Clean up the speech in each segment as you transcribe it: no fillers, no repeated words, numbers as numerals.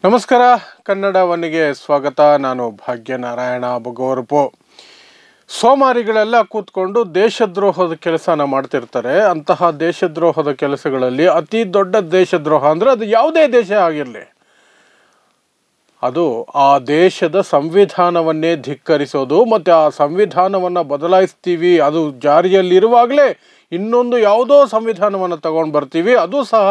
ನಮಸ್ಕಾರ, ಕನ್ನಡ ಒನ್ನಿಗೆ ಸ್ವಾಗತ. ನಾನು ಭಾಗ್ಯನಾರಾಯಣ ಬಗೋರ್ಪು. ಸೋಮಾರಿಗಳೆಲ್ಲ ಕೂತ್ಕೊಂಡು ದೇಶದ್ರೋಹದ ಕೆಲಸನ ಮಾಡ್ತಿರ್ತಾರೆ. ಅಂತಹ ದೇಶದ್ರೋಹದ ಕೆಲಸಗಳಲ್ಲಿ ಅತಿ ದೊಡ್ಡ ದೇಶದ್ರೋಹ ಅಂದರೆ ಅದು ಯಾವುದೇ ದೇಶ ಆಗಿರಲಿ, ಅದು ಆ ದೇಶದ ಸಂವಿಧಾನವನ್ನೇ ಧಿಕ್ಕರಿಸೋದು ಮತ್ತು ಆ ಸಂವಿಧಾನವನ್ನು ಬದಲಾಯಿಸ್ತೀವಿ, ಅದು ಜಾರಿಯಲ್ಲಿರುವಾಗಲೇ ಇನ್ನೊಂದು ಯಾವುದೋ ಸಂವಿಧಾನವನ್ನು ತಗೊಂಡು ಬರ್ತೀವಿ, ಅದು ಸಹ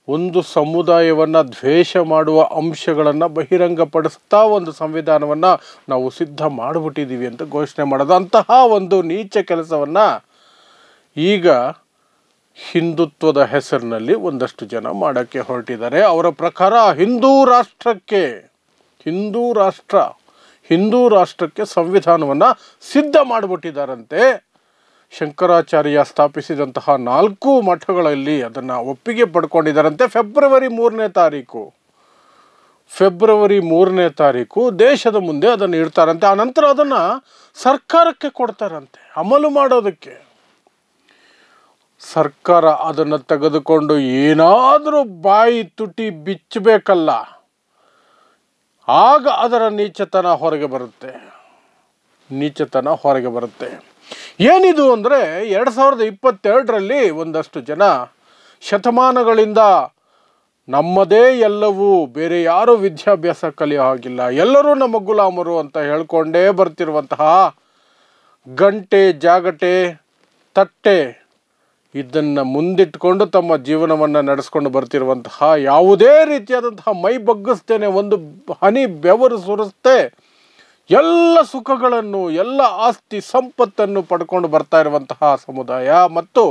ಒಂದು ಸಮುದಾಯವನ್ನು ದ್ವೇಷ ಮಾಡುವ ಅಂಶಗಳನ್ನು ಬಹಿರಂಗಪಡಿಸ್ತಾ ಒಂದು ಸಂವಿಧಾನವನ್ನು ನಾವು ಸಿದ್ಧ ಮಾಡಿಬಿಟ್ಟಿದ್ದೀವಿ ಅಂತ ಘೋಷಣೆ ಮಾಡೋದು. ಅಂತಹ ಒಂದು ನೀಚ ಕೆಲಸವನ್ನು ಈಗ ಹಿಂದುತ್ವದ ಹೆಸರಿನಲ್ಲಿ ಒಂದಷ್ಟು ಜನ ಮಾಡೋಕ್ಕೆ ಹೊರಟಿದ್ದಾರೆ. ಅವರ ಪ್ರಕಾರ ಹಿಂದೂ ರಾಷ್ಟ್ರಕ್ಕೆ ಸಂವಿಧಾನವನ್ನು ಸಿದ್ಧ ಮಾಡಿಬಿಟ್ಟಿದ್ದಾರಂತೆ. ಶಂಕರಾಚಾರ್ಯ ಸ್ಥಾಪಿಸಿದಂತಹ 4 ಮಠಗಳಲ್ಲಿ ಅದನ್ನು ಒಪ್ಪಿಗೆ ಪಡ್ಕೊಂಡಿದ್ದಾರಂತೆ. ಫೆಬ್ರವರಿ 3ನೇ ತಾರೀಕು ದೇಶದ ಮುಂದೆ ಅದನ್ನು ಇಡ್ತಾರಂತೆ. ಆ ನಂತರ ಅದನ್ನು ಸರ್ಕಾರಕ್ಕೆ ಕೊಡ್ತಾರಂತೆ ಅಮಲು ಮಾಡೋದಕ್ಕೆ. ಸರ್ಕಾರ ಅದನ್ನು ತೆಗೆದುಕೊಂಡು ಏನಾದರೂ ಬಾಯಿ ತುಟಿ ಬಿಚ್ಚಬೇಕಲ್ಲ, ಆಗ ಅದರ ನೀಚತನ ಹೊರಗೆ ಬರುತ್ತೆ. ಏನಿದು ಅಂದರೆ 2022ರಲ್ಲಿ ಒಂದಷ್ಟು ಜನ ಶತಮಾನಗಳಿಂದ ನಮ್ಮದೇ ಎಲ್ಲವೂ, ಬೇರೆ ಯಾರೂ ವಿದ್ಯಾಭ್ಯಾಸ ಕಲಿಯೋ ಹಾಗಿಲ್ಲ, ಎಲ್ಲರೂ ನಮ್ಮ ಗುಲಾಮರು ಅಂತ ಹೇಳ್ಕೊಂಡೇ ಬರ್ತಿರುವಂತಹ ಗಂಟೆ, ಜಾಗಟೆ, ತಟ್ಟೆ ಇದನ್ನು ಮುಂದಿಟ್ಕೊಂಡು ತಮ್ಮ ಜೀವನವನ್ನು ನಡೆಸ್ಕೊಂಡು ಬರ್ತಿರುವಂತಹ, ಯಾವುದೇ ರೀತಿಯಾದಂತಹ ಮೈ ಬಗ್ಗಿಸ್ತೇನೆ, ಒಂದು ಹನಿ ಬೆವರು ಸುರಿಸ್ತೆ ಎಲ್ಲ ಸುಖಗಳನ್ನು, ಎಲ್ಲ ಆಸ್ತಿ ಸಂಪತ್ತನ್ನು ಪಡ್ಕೊಂಡು ಬರ್ತಾ ಇರುವಂತಹ ಸಮುದಾಯ ಮತ್ತು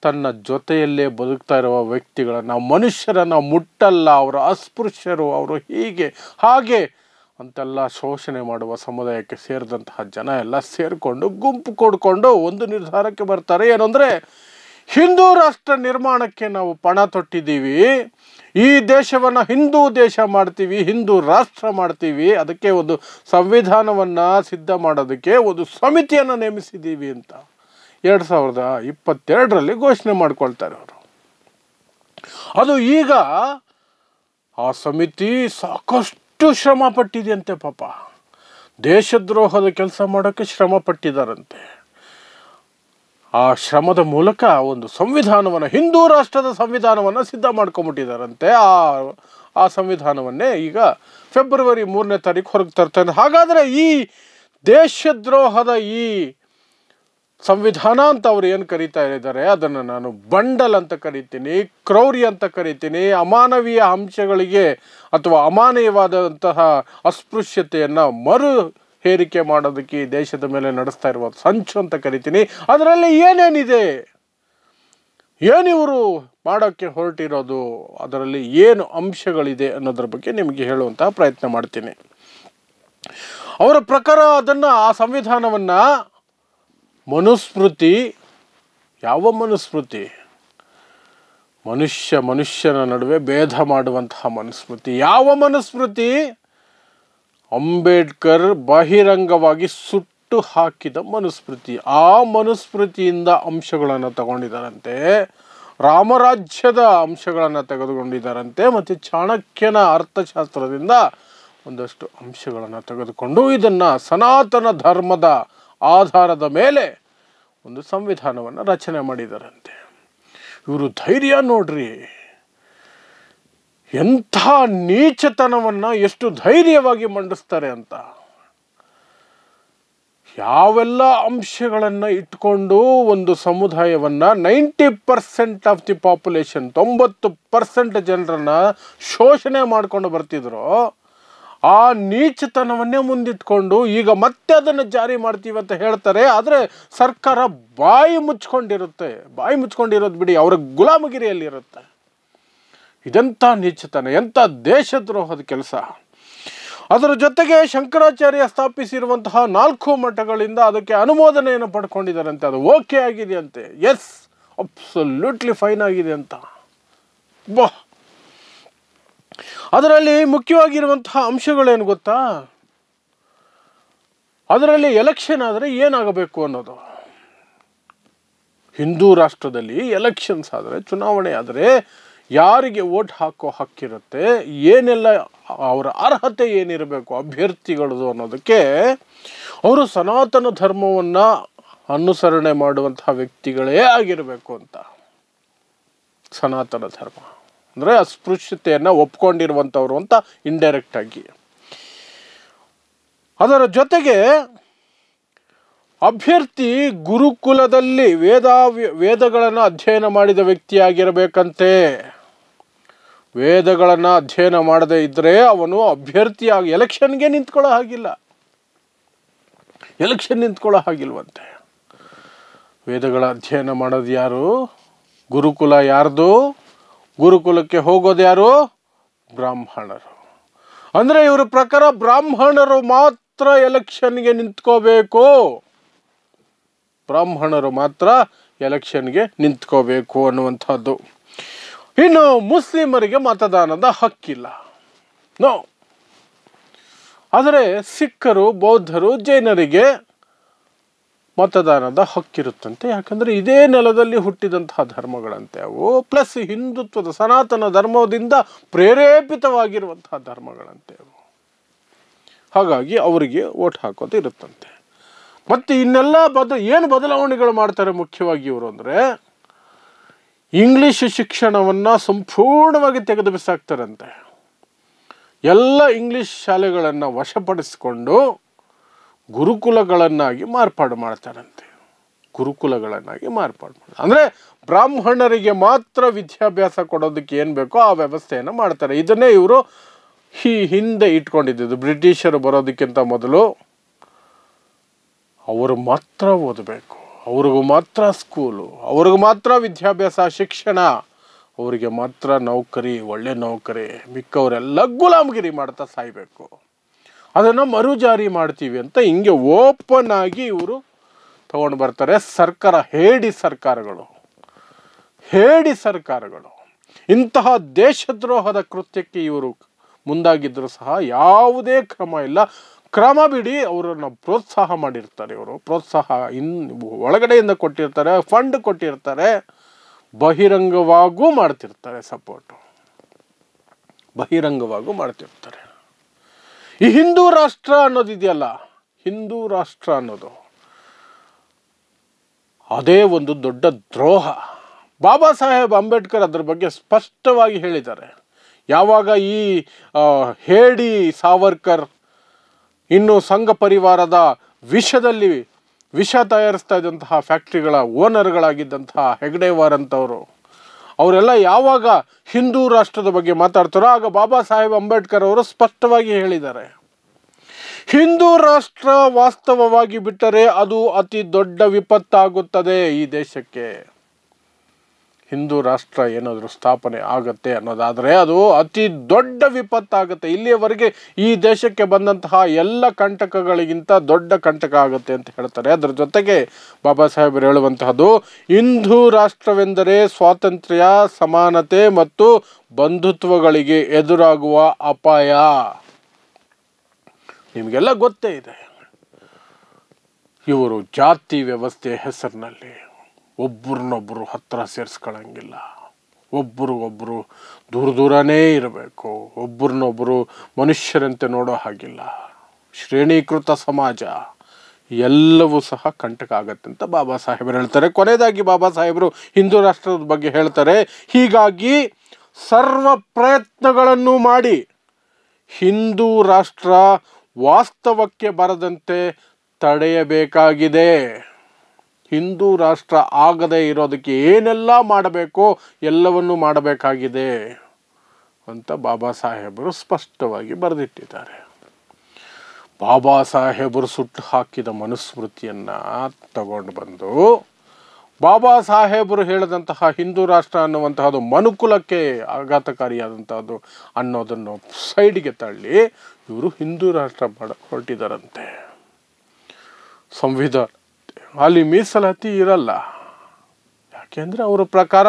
ತನ್ನ ಜೊತೆಯಲ್ಲೇ ಬದುಕ್ತಾ ಇರುವ ವ್ಯಕ್ತಿಗಳನ್ನು, ಮನುಷ್ಯರನ್ನು ಮುಟ್ಟಲ್ಲ, ಅವರು ಅಸ್ಪೃಶ್ಯರು, ಅವರು ಹೀಗೆ ಹಾಗೆ ಅಂತೆಲ್ಲ ಶೋಷಣೆ ಮಾಡುವ ಸಮುದಾಯಕ್ಕೆ ಸೇರಿದಂತಹ ಜನ ಎಲ್ಲ ಸೇರಿಕೊಂಡು ಗುಂಪು ಕೊಡ್ಕೊಂಡು ಒಂದು ನಿರ್ಧಾರಕ್ಕೆ ಬರ್ತಾರೆ. ಏನಂದರೆ, ಹಿಂದೂ ರಾಷ್ಟ್ರ ನಿರ್ಮಾಣಕ್ಕೆ ನಾವು ಪಣ ತೊಟ್ಟಿದ್ದೀವಿ, ಈ ದೇಶವನ್ನು ಹಿಂದೂ ದೇಶ ಮಾಡ್ತೀವಿ, ಹಿಂದೂ ರಾಷ್ಟ್ರ ಮಾಡ್ತೀವಿ, ಅದಕ್ಕೆ ಒಂದು ಸಂವಿಧಾನವನ್ನು ಸಿದ್ಧ ಮಾಡೋದಕ್ಕೆ ಒಂದು ಸಮಿತಿಯನ್ನು ನೇಮಿಸಿದ್ದೀವಿ ಅಂತ 2022ರಲ್ಲಿ ಘೋಷಣೆ ಮಾಡ್ಕೊಳ್ತಾರೆ ಅವರು. ಅದು ಈಗ ಆ ಸಮಿತಿ ಸಾಕಷ್ಟು ಶ್ರಮ ಪಟ್ಟಿದೆಯಂತೆ. ಪಾಪ, ದೇಶದ್ರೋಹದ ಕೆಲಸ ಮಾಡೋಕ್ಕೆ ಶ್ರಮ ಪಟ್ಟಿದ್ದಾರಂತೆ. ಆ ಶ್ರಮದ ಮೂಲಕ ಒಂದು ಸಂವಿಧಾನವನ್ನು, ಹಿಂದೂ ರಾಷ್ಟ್ರದ ಸಂವಿಧಾನವನ್ನು ಸಿದ್ಧ ಮಾಡ್ಕೊಂಬಿಟ್ಟಿದ್ದಾರಂತೆ. ಆ ಸಂವಿಧಾನವನ್ನೇ ಈಗ ಫೆಬ್ರವರಿ 3ನೇ ತಾರೀಕು ಹೊರಗೆ ತರ್ತಾರೆ. ಹಾಗಾದರೆ ಈ ದೇಶದ್ರೋಹದ ಈ ಸಂವಿಧಾನ ಅಂತ ಅವ್ರು ಏನು ಕರೀತಾ ಇದ್ದಾರೆ, ಅದನ್ನು ನಾನು ಬಂಡಲ್ ಅಂತ ಕರಿತೀನಿ, ಕ್ರೌರ್ಯ ಅಂತ ಕರಿತೀನಿ, ಅಮಾನವೀಯ ಅಂಶಗಳಿಗೆ ಅಥವಾ ಅಮಾನವೀಯವಾದಂತಹ ಅಸ್ಪೃಶ್ಯತೆಯನ್ನು ಮರು ಹೇರಿಕೆ ಮಾಡೋದಕ್ಕೆ ಈ ದೇಶದ ಮೇಲೆ ನಡೆಸ್ತಾ ಇರುವ ಸಂಚು ಅಂತ ಕರಿತೀನಿ. ಅದರಲ್ಲಿ ಏನೇನಿದೆ, ಏನಿವರು ಮಾಡೋಕ್ಕೆ ಹೊರಟಿರೋದು, ಅದರಲ್ಲಿ ಏನು ಅಂಶಗಳಿದೆ ಅನ್ನೋದ್ರ ಬಗ್ಗೆ ನಿಮಗೆ ಹೇಳುವಂತಹ ಪ್ರಯತ್ನ ಮಾಡ್ತೀನಿ. ಅವರ ಪ್ರಕಾರ ಆ ಸಂವಿಧಾನವನ್ನು ಮನುಸ್ಮೃತಿ, ಯಾವ ಮನುಸ್ಮೃತಿ, ಮನುಷ್ಯನ ನಡುವೆ ಭೇದ ಮಾಡುವಂತಹ ಮನುಸ್ಮೃತಿ, ಯಾವ ಮನುಸ್ಮೃತಿ, ಅಂಬೇಡ್ಕರ್ ಬಹಿರಂಗವಾಗಿ ಸುಟ್ಟು ಹಾಕಿದ ಮನುಸ್ಮೃತಿ, ಆ ಮನುಸ್ಮೃತಿಯಿಂದ ಅಂಶಗಳನ್ನು ತಗೊಂಡಿದ್ದಾರಂತೆ. ರಾಮರಾಜ್ಯದ ಅಂಶಗಳನ್ನು ತೆಗೆದುಕೊಂಡಿದ್ದಾರಂತೆ ಮತ್ತು ಚಾಣಕ್ಯನ ಅರ್ಥಶಾಸ್ತ್ರದಿಂದ ಒಂದಷ್ಟು ಅಂಶಗಳನ್ನು ತೆಗೆದುಕೊಂಡು ಇದನ್ನು ಸನಾತನ ಧರ್ಮದ ಆಧಾರದ ಮೇಲೆ ಒಂದು ಸಂವಿಧಾನವನ್ನು ರಚನೆ ಮಾಡಿದ್ದಾರಂತೆ. ಇವರು ಧೈರ್ಯ ನೋಡ್ರಿ, ಎಂಥ ನೀಚತನವನ್ನು ಎಷ್ಟು ಧೈರ್ಯವಾಗಿ ಮಂಡಿಸ್ತಾರೆ ಅಂತ. ಯಾವೆಲ್ಲ ಅಂಶಗಳನ್ನು ಇಟ್ಕೊಂಡು ಒಂದು ಸಮುದಾಯವನ್ನು 90% ಆಫ್ ದಿ ಪಾಪ್ಯುಲೇಷನ್, 90% ಜನರನ್ನು ಶೋಷಣೆ ಮಾಡ್ಕೊಂಡು ಬರ್ತಿದ್ರು, ಆ ನೀಚತನವನ್ನೇ ಮುಂದಿಟ್ಕೊಂಡು ಈಗ ಮತ್ತೆ ಅದನ್ನು ಜಾರಿ ಮಾಡ್ತೀವಿ ಅಂತ ಹೇಳ್ತಾರೆ. ಆದರೆ ಸರ್ಕಾರ ಬಾಯಿ ಮುಚ್ಕೊಂಡಿರೋದು ಬಿಡಿ, ಅವರ ಗುಲಾಮಗಿರಿಯಲ್ಲಿರುತ್ತೆ. ಇದೆಂಥ ನೀಚತನ, ಎಂಥ ದೇಶದ್ರೋಹದ ಕೆಲಸ. ಅದರ ಜೊತೆಗೆ ಶಂಕರಾಚಾರ್ಯ ಸ್ಥಾಪಿಸಿರುವಂತಹ 4 ಮಠಗಳಿಂದ ಅದಕ್ಕೆ ಅನುಮೋದನೆಯನ್ನು ಪಡ್ಕೊಂಡಿದ್ದಾರಂತೆ. ಅದು ಓಕೆ ಆಗಿದೆಯಂತೆ. ಎಸ್, ಅಬ್ಸಲ್ಯೂಟ್ಲಿ ಫೈನ್ ಆಗಿದೆ ಅಂತ. ಅದರಲ್ಲಿ ಮುಖ್ಯವಾಗಿರುವಂತಹ ಅಂಶಗಳೇನು ಗೊತ್ತಾ, ಅದರಲ್ಲಿ ಎಲೆಕ್ಷನ್ ಆದರೆ ಏನಾಗಬೇಕು ಅನ್ನೋದು. ಹಿಂದೂ ರಾಷ್ಟ್ರದಲ್ಲಿ ಎಲೆಕ್ಷನ್ಸ್ ಆದರೆ, ಚುನಾವಣೆ ಆದರೆ ಯಾರಿಗೆ ವೋಟ್ ಹಾಕೋ ಹಕ್ಕಿರುತ್ತೆ, ಏನೆಲ್ಲ ಅವರ ಅರ್ಹತೆ ಏನಿರಬೇಕು ಅಭ್ಯರ್ಥಿಗಳದು ಅನ್ನೋದಕ್ಕೆ ಅವರು ಸನಾತನ ಧರ್ಮವನ್ನು ಅನುಸರಣೆ ಮಾಡುವಂತಹ ವ್ಯಕ್ತಿಗಳೇ ಆಗಿರಬೇಕು ಅಂತ. ಸನಾತನ ಧರ್ಮ ಅಂದರೆ ಅಸ್ಪೃಶ್ಯತೆಯನ್ನು ಒಪ್ಕೊಂಡಿರುವಂಥವ್ರು ಅಂತ ಇಂಡೈರೆಕ್ಟ್ ಆಗಿ. ಅದರ ಜೊತೆಗೆ ಅಭ್ಯರ್ಥಿ ಗುರುಕುಲದಲ್ಲಿ ವೇದಗಳನ್ನು ಅಧ್ಯಯನ ಮಾಡಿದ ವ್ಯಕ್ತಿಯಾಗಿರಬೇಕಂತೆ. ವೇದಗಳನ್ನು ಅಧ್ಯಯನ ಮಾಡದೇ ಇದ್ದರೆ ಅವನು ಅಭ್ಯರ್ಥಿಯಾಗಿ ಎಲೆಕ್ಷನ್ಗೆ ನಿಂತ್ಕೊಳ್ಳೋ ಹಾಗಿಲ್ಲ. ಎಲೆಕ್ಷನ್ ನಿಂತ್ಕೊಳ್ಳೋ ಹಾಗಿಲ್ವಂತೆ. ವೇದಗಳ ಅಧ್ಯಯನ ಮಾಡೋದು ಯಾರು? ಗುರುಕುಲ ಯಾರ್ದು? ಗುರುಕುಲಕ್ಕೆ ಹೋಗೋದು ಯಾರು? ಬ್ರಾಹ್ಮಣರು. ಅಂದರೆ ಇವರ ಪ್ರಕಾರ ಬ್ರಾಹ್ಮಣರು ಮಾತ್ರ ಎಲೆಕ್ಷನ್ಗೆ ನಿಂತ್ಕೋಬೇಕು. ಬ್ರಾಹ್ಮಣರು ಮಾತ್ರ ಎಲೆಕ್ಷನ್ಗೆ ನಿಂತ್ಕೋಬೇಕು ಅನ್ನುವಂಥದ್ದು. ಇನ್ನು ಮುಸ್ಲಿಮರಿಗೆ ಮತದಾನದ ಹಕ್ಕಿಲ್ಲ. ನೋ. ಆದರೆ ಸಿಖ್ಖರು, ಬೌದ್ಧರು, ಜೈನರಿಗೆ ಮತದಾನದ ಹಕ್ಕಿರುತ್ತಂತೆ. ಯಾಕಂದರೆ ಇದೇ ನೆಲದಲ್ಲಿ ಹುಟ್ಟಿದಂತಹ ಧರ್ಮಗಳಂತೆ ಅವು. ಪ್ಲಸ್ ಹಿಂದುತ್ವದ ಸನಾತನ ಧರ್ಮದಿಂದ ಪ್ರೇರೇಪಿತವಾಗಿರುವಂತಹ ಧರ್ಮಗಳಂತೆ ಅವು. ಹಾಗಾಗಿ ಅವರಿಗೆ ವೋಟ್ ಹಾಕೋದು ಇರುತ್ತಂತೆ. ಮತ್ತು ಇನ್ನೆಲ್ಲ ಏನು ಬದಲಾವಣೆಗಳು ಮಾಡ್ತಾರೆ ಮುಖ್ಯವಾಗಿ ಇವರು ಅಂದರೆ, ಇಂಗ್ಲೀಷ್ ಶಿಕ್ಷಣವನ್ನು ಸಂಪೂರ್ಣವಾಗಿ ತೆಗೆದು ಬಿಸಾಕ್ತಾರಂತೆ. ಎಲ್ಲ ಇಂಗ್ಲೀಷ್ ಶಾಲೆಗಳನ್ನು ವಶಪಡಿಸಿಕೊಂಡು ಗುರುಕುಲಗಳನ್ನಾಗಿ ಮಾರ್ಪಾಡು ಮಾಡ್ತಾರಂತೆ. ಗುರುಕುಲಗಳನ್ನಾಗಿ ಮಾರ್ಪಾಡು ಮಾಡ್ತಾರೆ. ಅಂದರೆ ಬ್ರಾಹ್ಮಣರಿಗೆ ಮಾತ್ರ ವಿದ್ಯಾಭ್ಯಾಸ ಕೊಡೋದಕ್ಕೆ ಏನು ಬೇಕೋ ಆ ವ್ಯವಸ್ಥೆಯನ್ನು ಮಾಡ್ತಾರೆ. ಇದನ್ನೇ ಇವರು ಹಿಂದೆ ಇಟ್ಕೊಂಡಿದ್ದು. ಬ್ರಿಟಿಷರು ಬರೋದಕ್ಕಿಂತ ಮೊದಲು ಅವರು ಮಾತ್ರ ಓದಬೇಕು, ಅವ್ರಿಗೂ ಮಾತ್ರ ಸ್ಕೂಲು, ಅವ್ರಿಗೂ ಮಾತ್ರ ವಿದ್ಯಾಭ್ಯಾಸ, ಶಿಕ್ಷಣ, ಅವರಿಗೆ ಮಾತ್ರ ನೌಕರಿ, ಒಳ್ಳೆ ನೌಕರಿ, ಮಿಕ್ಕವರೆಲ್ಲ ಗುಲಾಮಗಿರಿ ಮಾಡ್ತಾ ಸಾಯಬೇಕು. ಅದನ್ನು ಮರುಜಾರಿ ಮಾಡ್ತೀವಿ ಅಂತ ಹಿಂಗೆ ಓಪನ್ ಆಗಿ ಇವರು ತಗೊಂಡು ಬರ್ತಾರೆ. ಸರ್ಕಾರ, ಹೇಡಿ ಸರ್ಕಾರಗಳು ಇಂತಹ ದೇಶದ್ರೋಹದ ಕೃತ್ಯಕ್ಕೆ ಇವರು ಮುಂದಾಗಿದ್ದರೂ ಸಹ ಯಾವುದೇ ಕ್ರಮ ಇಲ್ಲ. ಕ್ರಮ ಬಿಡಿ, ಅವರನ್ನು ಪ್ರೋತ್ಸಾಹ ಮಾಡಿರ್ತಾರೆ. ಇವರು ಪ್ರೋತ್ಸಾಹ ಒಳಗಡೆಯಿಂದ ಕೊಟ್ಟಿರ್ತಾರೆ, ಫಂಡ್ ಕೊಟ್ಟಿರ್ತಾರೆ, ಬಹಿರಂಗವಾಗೂ ಮಾಡ್ತಿರ್ತಾರೆ, ಸಪೋರ್ಟು ಬಹಿರಂಗವಾಗೂ ಮಾಡ್ತಿರ್ತಾರೆ. ಈ ಹಿಂದೂ ರಾಷ್ಟ್ರ ಅನ್ನೋದಿದೆಯಲ್ಲ, ಹಿಂದೂ ರಾಷ್ಟ್ರ ಅನ್ನೋದು ಅದೇ ಒಂದು ದೊಡ್ಡ ದ್ರೋಹ. ಬಾಬಾ ಸಾಹೇಬ್ ಅಂಬೇಡ್ಕರ್ ಅದ್ರ ಬಗ್ಗೆ ಸ್ಪಷ್ಟವಾಗಿ ಹೇಳಿದ್ದಾರೆ. ಯಾವಾಗ ಈ ಹೇಡಿ ಸಾವರ್ಕರ್ ಇನ್ನು ಸಂಘ ಪರಿವಾರದ ವಿಷ ತಯಾರಿಸ್ತಾ ಇದ್ದಂತಹ ಫ್ಯಾಕ್ಟ್ರಿಗಳ ಓನರ್ಗಳಾಗಿದ್ದಂತಹ ಹೆಗ್ಡೆವಾರ್ ಅಂತವರು, ಅವರೆಲ್ಲ ಯಾವಾಗ ಹಿಂದೂ ರಾಷ್ಟ್ರದ ಬಗ್ಗೆ ಮಾತಾಡ್ತಾರೋ ಆಗ ಬಾಬಾ ಸಾಹೇಬ್ ಅಂಬೇಡ್ಕರ್ ಅವರು ಸ್ಪಷ್ಟವಾಗಿ ಹೇಳಿದ್ದಾರೆ, ಹಿಂದೂ ರಾಷ್ಟ್ರ ವಾಸ್ತವವಾಗಿ ಬಿಟ್ಟರೆ ಅದು ಅತಿ ದೊಡ್ಡ ವಿಪತ್ತಾಗುತ್ತದೆ ಈ ದೇಶಕ್ಕೆ. ಹಿಂದೂ ರಾಷ್ಟ್ರ ಏನಾದರೂ ಸ್ಥಾಪನೆ ಆಗತ್ತೆ ಅನ್ನೋದಾದರೆ ಅದು ಅತಿ ದೊಡ್ಡ ವಿಪತ್ತಾಗುತ್ತೆ. ಇಲ್ಲಿಯವರೆಗೆ ಈ ದೇಶಕ್ಕೆ ಬಂದಂತಹ ಎಲ್ಲ ಕಂಟಕಗಳಿಗಿಂತ ದೊಡ್ಡ ಕಂಟಕ ಆಗುತ್ತೆ ಅಂತ ಹೇಳ್ತಾರೆ. ಅದರ ಜೊತೆಗೆ ಬಾಬಾ ಸಾಹೇಬರು ಹೇಳುವಂತಹದ್ದು, ಹಿಂದೂ ರಾಷ್ಟ್ರವೆಂದರೆ ಸ್ವಾತಂತ್ರ್ಯ, ಸಮಾನತೆ ಮತ್ತು ಬಂಧುತ್ವಗಳಿಗೆ ಎದುರಾಗುವ ಅಪಾಯ. ನಿಮಗೆಲ್ಲ ಗೊತ್ತೇ ಇದೆ, ಇವರು ಜಾತಿ ವ್ಯವಸ್ಥೆ ಹೆಸರಿನಲ್ಲಿ ಒಬ್ಬರನ್ನೊಬ್ಬರು ಹತ್ತಿರ ಸೇರಿಸ್ಕೊಳ್ಳಂಗಿಲ್ಲ, ಒಬ್ಬರಿಗೊಬ್ಬರು ದೂರನೇ ಇರಬೇಕು, ಒಬ್ಬರನ್ನೊಬ್ಬರು ಮನುಷ್ಯರಂತೆ ನೋಡೋ ಹಾಗಿಲ್ಲ, ಶ್ರೇಣೀಕೃತ ಸಮಾಜ, ಎಲ್ಲವೂ ಸಹ ಕಂಟಕ ಆಗತ್ತೆ ಅಂತ ಬಾಬಾ ಸಾಹೇಬರು ಹೇಳ್ತಾರೆ. ಕೊನೆಯದಾಗಿ ಬಾಬಾ ಸಾಹೇಬರು ಹಿಂದೂ ರಾಷ್ಟ್ರದ ಬಗ್ಗೆ ಹೇಳ್ತಾರೆ, ಹೀಗಾಗಿ ಸರ್ವ ಪ್ರಯತ್ನಗಳನ್ನು ಮಾಡಿ ಹಿಂದೂ ರಾಷ್ಟ್ರ ವಾಸ್ತವಕ್ಕೆ ಬರದಂತೆ ತಡೆಯಬೇಕಾಗಿದೆ. ಹಿಂದೂ ರಾಷ್ಟ್ರ ಆಗದೇ ಇರೋದಕ್ಕೆ ಏನೆಲ್ಲ ಮಾಡಬೇಕೋ ಎಲ್ಲವನ್ನೂ ಮಾಡಬೇಕಾಗಿದೆ ಅಂತ ಬಾಬಾ ಸಾಹೇಬರು ಸ್ಪಷ್ಟವಾಗಿ ಬರೆದಿಟ್ಟಿದ್ದಾರೆ. ಬಾಬಾ ಸಾಹೇಬರು ಸುಟ್ಟು ಹಾಕಿದ ಮನುಸ್ಮೃತಿಯನ್ನು ತಗೊಂಡು ಬಂದು ಬಾಬಾ ಸಾಹೇಬರು ಹೇಳಿದಂತಹ ಹಿಂದೂ ರಾಷ್ಟ್ರ ಅನ್ನುವಂತಹದ್ದು ಮನುಕುಲಕ್ಕೆ ಆಘಾತಕಾರಿಯಾದಂತಹದ್ದು ಅನ್ನೋದನ್ನು ಸೈಡ್ಗೆ ತಳ್ಳಿ ಇವರು ಹಿಂದೂ ರಾಷ್ಟ್ರ ಹೊರಟಿದ್ದಾರಂತೆ. ಸಂವಿಧಾನ ಅಲ್ಲಿ ಮೀಸಲಾತಿ ಇರಲ್ಲ. ಯಾಕೆಂದರೆ ಅವರ ಪ್ರಕಾರ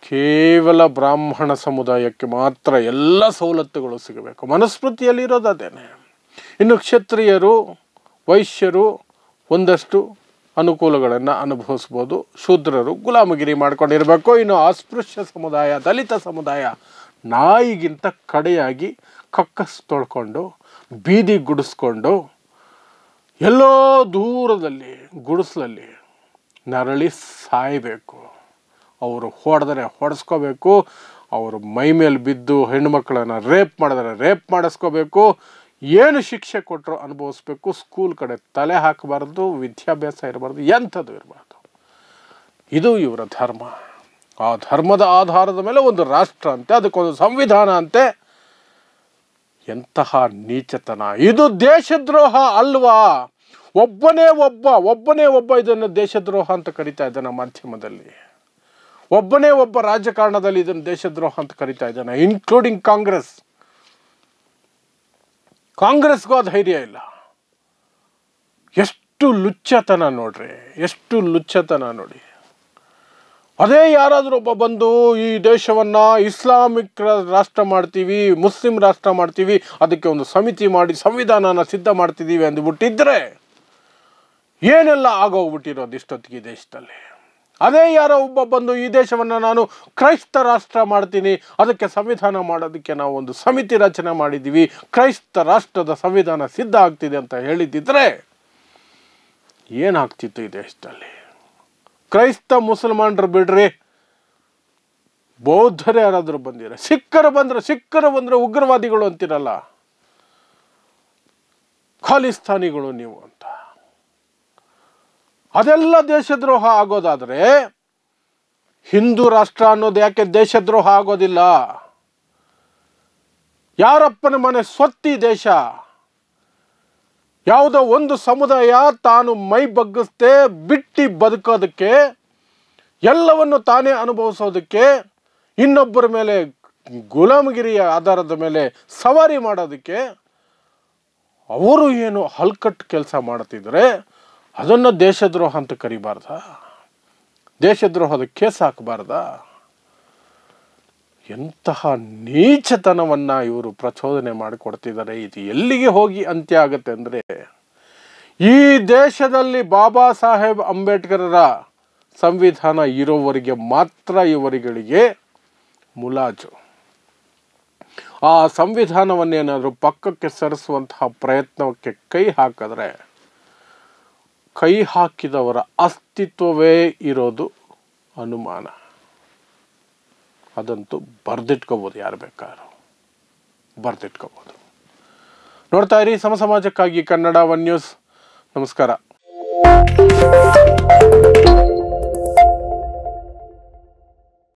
ಕೇವಲ ಬ್ರಾಹ್ಮಣ ಸಮುದಾಯಕ್ಕೆ ಮಾತ್ರ ಎಲ್ಲ ಸವಲತ್ತುಗಳು ಸಿಗಬೇಕು. ಮನುಸ್ಮೃತಿಯಲ್ಲಿ ಇರೋದು ಅದೇನೆ. ಇನ್ನು ಕ್ಷತ್ರಿಯರು, ವೈಶ್ಯರು, ಒಂದಷ್ಟು ಅನುಕೂಲಗಳನ್ನು ಅನುಭವಿಸ್ಬೋದು. ಶೂದ್ರರು ಗುಲಾಮಗಿರಿ ಮಾಡ್ಕೊಂಡಿರಬೇಕು. ಇನ್ನು ಅಸ್ಪೃಶ್ಯ ಸಮುದಾಯ, ದಲಿತ ಸಮುದಾಯ ನಾಯಿಗಿಂತ ಕಡೆಯಾಗಿ ಕಕ್ಕಸ್ ತೊಳ್ಕೊಂಡು ಬೀದಿ ಗುಡಿಸ್ಕೊಂಡು ಎಲ್ಲೋ ದೂರದಲ್ಲಿ ಗುಡಿಸ್ಲಲ್ಲಿ ನರಳಿ ಸಾಯಬೇಕು. ಅವರು ಹೊಡೆದರೆ ಹೊಡೆಸ್ಕೋಬೇಕು, ಅವರು ಮೈ ಮೇಲೆ ಬಿದ್ದು ಹೆಣ್ಣುಮಕ್ಕಳನ್ನು ರೇಪ್ ಮಾಡಿದ್ರೆ ರೇಪ್ ಮಾಡಿಸ್ಕೋಬೇಕು, ಏನು ಶಿಕ್ಷೆ ಕೊಟ್ಟರು ಅನುಭವಿಸ್ಬೇಕು. ಸ್ಕೂಲ್ ಕಡೆ ತಲೆ ಹಾಕಬಾರ್ದು, ವಿದ್ಯಾಭ್ಯಾಸ ಇರಬಾರ್ದು, ಎಂಥದ್ದು ಇರಬಾರ್ದು. ಇದು ಇವರ ಧರ್ಮ. ಆ ಧರ್ಮದ ಆಧಾರದ ಮೇಲೆ ಒಂದು ರಾಷ್ಟ್ರ ಅಂತೆ, ಅದಕ್ಕೊಂದು ಸಂವಿಧಾನ ಅಂತೆ. ಎಂತಹ ನೀಚತನ ಇದು! ದೇಶದ್ರೋಹ ಅಲ್ವಾ? ಒಬ್ಬನೇ ಒಬ್ಬ ಇದನ್ನು ದೇಶದ್ರೋಹ ಅಂತ ಕರಿತಾ ಇದ್ದಾನೆ ಮಾಧ್ಯಮದಲ್ಲಿ. ಒಬ್ಬನೇ ಒಬ್ಬ ರಾಜಕಾರಣದಲ್ಲಿ ಇದನ್ನು ದೇಶದ್ರೋಹ ಅಂತ ಕರಿತಾ ಇದ್ದಾನೆ, ಇನ್ಕ್ಲೂಡಿಂಗ್ ಕಾಂಗ್ರೆಸ್ಗೂ ಧೈರ್ಯ ಇಲ್ಲ. ಎಷ್ಟು ಲುಚ್ಚತನ ನೋಡ್ರಿ, ಎಷ್ಟು ಲುಚ್ಚತನ ನೋಡಿ. ಅದೇ ಯಾರಾದರೂ ಒಬ್ಬ ಬಂದು ಈ ದೇಶವನ್ನು ಇಸ್ಲಾಮಿಕ್ ರಾಷ್ಟ್ರ ಮಾಡ್ತೀವಿ, ಮುಸ್ಲಿಂ ರಾಷ್ಟ್ರ ಮಾಡ್ತೀವಿ, ಅದಕ್ಕೆ ಒಂದು ಸಮಿತಿ ಮಾಡಿ ಸಂವಿಧಾನನ ಸಿದ್ಧ ಮಾಡ್ತಿದ್ದೀವಿ ಅಂದ್ಬಿಟ್ಟಿದ್ರೆ ಏನೆಲ್ಲ ಆಗೋಗ್ಬಿಟ್ಟಿರೋದು ಇಷ್ಟೊತ್ತಿಗೆ ಈ ದೇಶದಲ್ಲಿ. ಅದೇ ಯಾರೋ ಒಬ್ಬ ಬಂದು ಈ ದೇಶವನ್ನು ನಾನು ಕ್ರೈಸ್ತ ರಾಷ್ಟ್ರ ಮಾಡ್ತೀನಿ, ಅದಕ್ಕೆ ಸಂವಿಧಾನ ಮಾಡೋದಕ್ಕೆ ನಾವು ಒಂದು ಸಮಿತಿ ರಚನೆ ಮಾಡಿದ್ದೀವಿ, ಕ್ರೈಸ್ತ ರಾಷ್ಟ್ರದ ಸಂವಿಧಾನ ಸಿದ್ಧ ಆಗ್ತಿದೆ ಅಂತ ಹೇಳಿದ್ದಿದ್ರೆ ಏನಾಗ್ತಿತ್ತು ಈ ದೇಶದಲ್ಲಿ? ಕ್ರೈಸ್ತ ಮುಸಲ್ಮಾನರು ಬಿಡ್ರಿ, ಬೌದ್ಧರು ಯಾರಾದರೂ ಬಂದಿರ, ಸಿಕ್ಕರು ಬಂದರೆ ಉಗ್ರವಾದಿಗಳು ಅಂತಿರಲ್ಲ, ಖಾಲಿಸ್ತಾನಿಗಳು ನೀವು ಅಂತ. ಅದೆಲ್ಲ ದೇಶದ್ರೋಹ ಆಗೋದಾದರೆ ಹಿಂದೂ ರಾಷ್ಟ್ರ ಅನ್ನೋದು ಯಾಕೆ ದೇಶದ್ರೋಹ ಆಗೋದಿಲ್ಲ? ಯಾರಪ್ಪನ ಮನೆ ಸ್ವತ್ತಿ ದೇಶ. ಯಾವುದೋ ಒಂದು ಸಮುದಾಯ ತಾನು ಮೈ ಬಗ್ಗಿಸ್ದೆ ಬಿಟ್ಟು ಬದುಕೋದಕ್ಕೆ, ಎಲ್ಲವನ್ನು ತಾನೇ ಅನುಭವಿಸೋದಕ್ಕೆ, ಇನ್ನೊಬ್ಬರ ಮೇಲೆ ಗುಲಾಮಗಿರಿಯ ಆಧಾರದ ಮೇಲೆ ಸವಾರಿ ಮಾಡೋದಕ್ಕೆ ಅವರು ಏನು ಹಲ್ಕಟ್ಟು ಕೆಲಸ ಮಾಡ್ತಿದ್ರೆ ಅದನ್ನು ದೇಶದ್ರೋಹ ಅಂತ ಕರಿಬಾರ್ದ? ದೇಶದ್ರೋಹದ ಕೇಸ್ ಹಾಕಬಾರ್ದ? ಎಂತಹ ನೀಚತನವನ್ನು ಇವರು ಪ್ರಚೋದನೆ ಮಾಡಿಕೊಡ್ತಿದ್ದಾರೆ. ಇದು ಎಲ್ಲಿಗೆ ಹೋಗಿ ಅಂತ್ಯ ಆಗುತ್ತೆ ಅಂದರೆ, ಈ ದೇಶದಲ್ಲಿ ಬಾಬಾ ಸಾಹೇಬ್ ಅಂಬೇಡ್ಕರರ ಸಂವಿಧಾನ ಇರೋವರೆಗೆ ಮಾತ್ರ ಇವರುಗಳಿಗೆ ಮುಲಾಜು. ಆ ಸಂವಿಧಾನವನ್ನೇನಾದರೂ ಪಕ್ಕಕ್ಕೆ ಸರಿಸುವಂತಹ ಪ್ರಯತ್ನಕ್ಕೆ ಕೈ ಹಾಕಿದ್ರೆ ಕೈ ಹಾಕಿದವರ ಅಸ್ತಿತ್ವವೇ ಇರೋದು ಅನುಮಾನ. ಅದಂತೂ ಬರೆದಿಟ್ಕೋಬೋದು, ಯಾರು ಬೇಕಾದ್ರೂ ಬರೆದಿಟ್ಕೋಬೋದು. ನೋಡ್ತಾ ಇರಿ ಸಮಾಜಕ್ಕಾಗಿ ಕನ್ನಡ 1 ನ್ಯೂಸ್. ನಮಸ್ಕಾರ.